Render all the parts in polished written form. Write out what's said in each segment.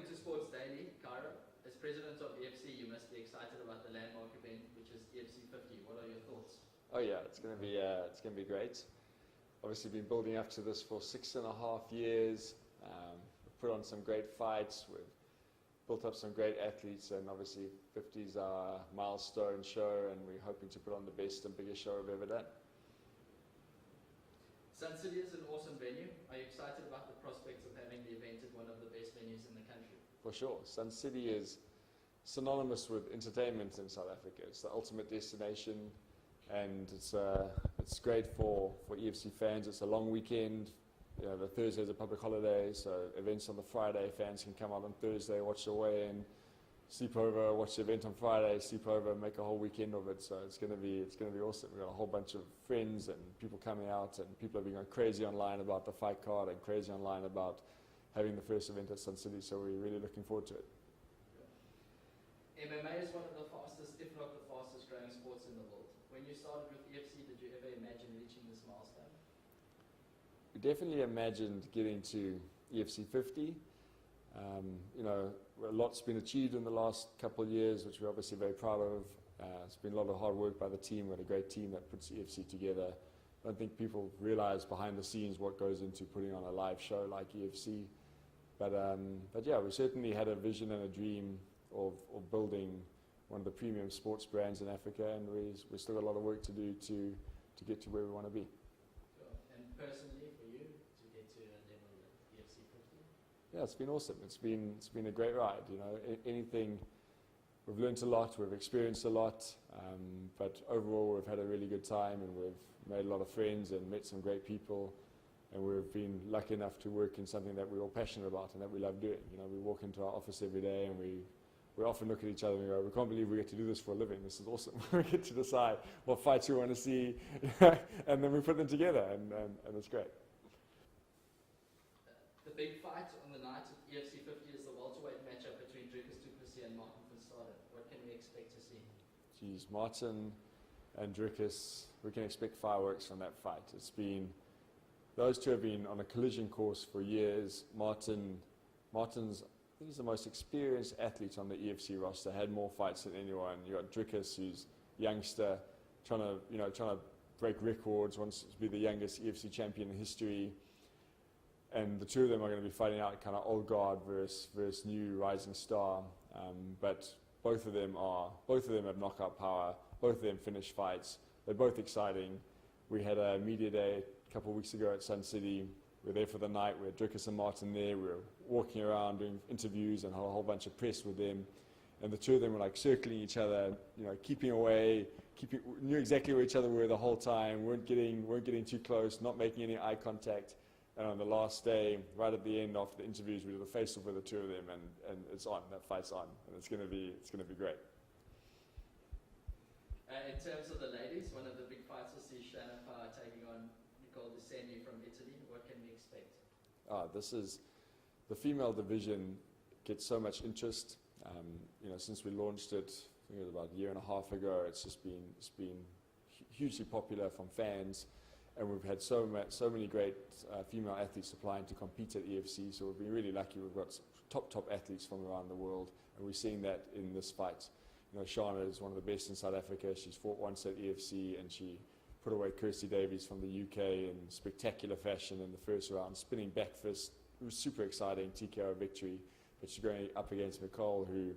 According to Sports Daily, Cairo, as president of EFC, you must be excited about the landmark event, which is EFC 50. What are your thoughts? Oh yeah, it's going to be great. Obviously, been building up to this for 6.5 years. We've put on some great fights. We've built up some great athletes, and obviously 50 is our milestone show, and we're hoping to put on the best and biggest show we've ever done. Sun City is an awesome venue. Are you excited about the prospects of having the event at one of the best venues in the country? For sure. Sun City is synonymous with entertainment in South Africa. It's the ultimate destination, and it's great for EFC fans. It's a long weekend. You know, the Thursday is a public holiday, so events on the Friday, fans can come out on Thursday, watch the weigh-in, sleep over, watch the event on Friday, sleep over, make a whole weekend of it. So it's going to be awesome. We've got a whole bunch of friends and people coming out, and people have been going crazy online about the fight card and crazy online about having the first event at Sun City. So we're really looking forward to it. MMA is one of the fastest, if not the fastest growing sports in the world. When you started with EFC, did you ever imagine reaching this milestone? We definitely imagined getting to EFC 50. You know, a lot's been achieved in the last couple of years, which we're obviously very proud of. It's been a lot of hard work by the team. We've got a great team that puts EFC together. I don't think people realize behind the scenes what goes into putting on a live show like EFC. But yeah, we certainly had a vision and a dream of building one of the premium sports brands in Africa, and we still got a lot of work to do to get to where we want to be. Sure. And personally, for you, to get to a level like EFC 50? Yeah, it's been awesome. It's been a great ride. You know, anything. We've learned a lot, we've experienced a lot, but overall we've had a really good time, and we've made a lot of friends and met some great people, and we've been lucky enough to work in something that we're all passionate about and that we love doing. You know, we walk into our office every day, and we often look at each other and we go, we can't believe we get to do this for a living. This is awesome. We get to decide what fights we want to see, and then we put them together, and it's great. The big fight on the night of EFC 50 is the welterweight matchup between Dricus du Plessis and Martin van Staden. What can we expect to see? Geez, Martin and Dricus, we can expect fireworks from that fight. Those two have been on a collision course for years. Martin's, I think he's the most experienced athlete on the EFC roster, had more fights than anyone. You got Dricus, who's a youngster, trying to break records, wants to be the youngest EFC champion in history. And the two of them are going to be fighting out kind of old guard versus new rising star. But both of them have knockout power. Both of them finish fights. They're both exciting. We had a media day a couple of weeks ago at Sun City. We're there for the night. We had Dricus and Martin there. We were walking around doing interviews and had a whole bunch of press with them. And the two of them were like circling each other, you know, keeping away, knew exactly where each other were the whole time. weren't getting too close, not making any eye contact. And on the last day, right at the end after the interviews, we did a face-off with the two of them, and it's on. That fight's on, and it's going to be great. In terms of the ladies, one of the big fights will see Shannon Power taking on Nicole Deseni from Italy. What can we expect? The female division gets so much interest. You know, since we launched it, I think it was about a year and a half ago. It's been hugely popular from fans. And we've had so many great female athletes applying to compete at EFC, so we've been really lucky. We've got top athletes from around the world, and we're seeing that in this fight. You know, Shana is one of the best in South Africa. She's fought once at EFC, and she put away Kirsty Davies from the UK in spectacular fashion in the first round, spinning back fist. It was super exciting, TKO victory. But she's going up against Nicole, who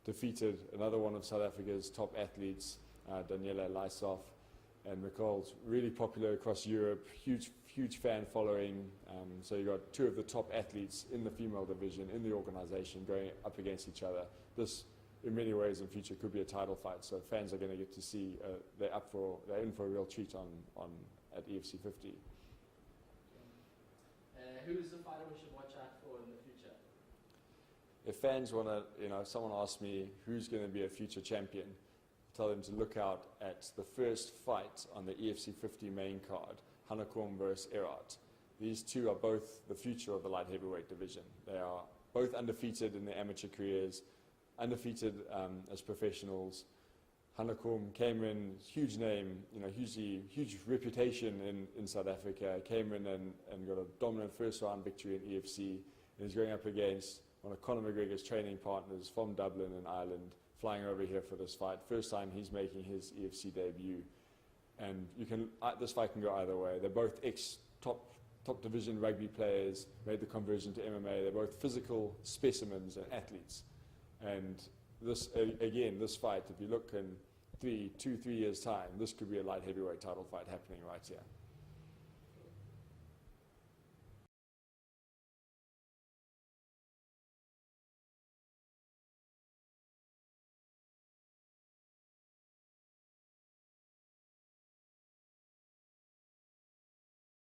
defeated another one of South Africa's top athletes, Daniela Lysov. And Nicole's really popular across Europe, huge fan following. So you got two of the top athletes in the female division in the organization going up against each other. This, in many ways, in future could be a title fight. So fans are going to get to see they're in for a real treat at EFC 50. Who's the fighter we should watch out for in the future? If fans want to, if someone asks me who's going to be a future champion, tell them to look out at the first fight on the EFC 50 main card, Hanekom versus Erat. These two are both the future of the light heavyweight division. They are both undefeated in their amateur careers, undefeated as professionals. Hanekom came in, huge name, huge reputation in South Africa, came in and got a dominant first round victory in EFC, and he's going up against one of Conor McGregor's training partners from Dublin in Ireland, flying over here for this fight. First time he's making his EFC debut. And this fight can go either way. They're both top division rugby players, made the conversion to MMA. They're both physical specimens and athletes. And this fight, if you look in 3 years' time, this could be a light heavyweight title fight happening right here.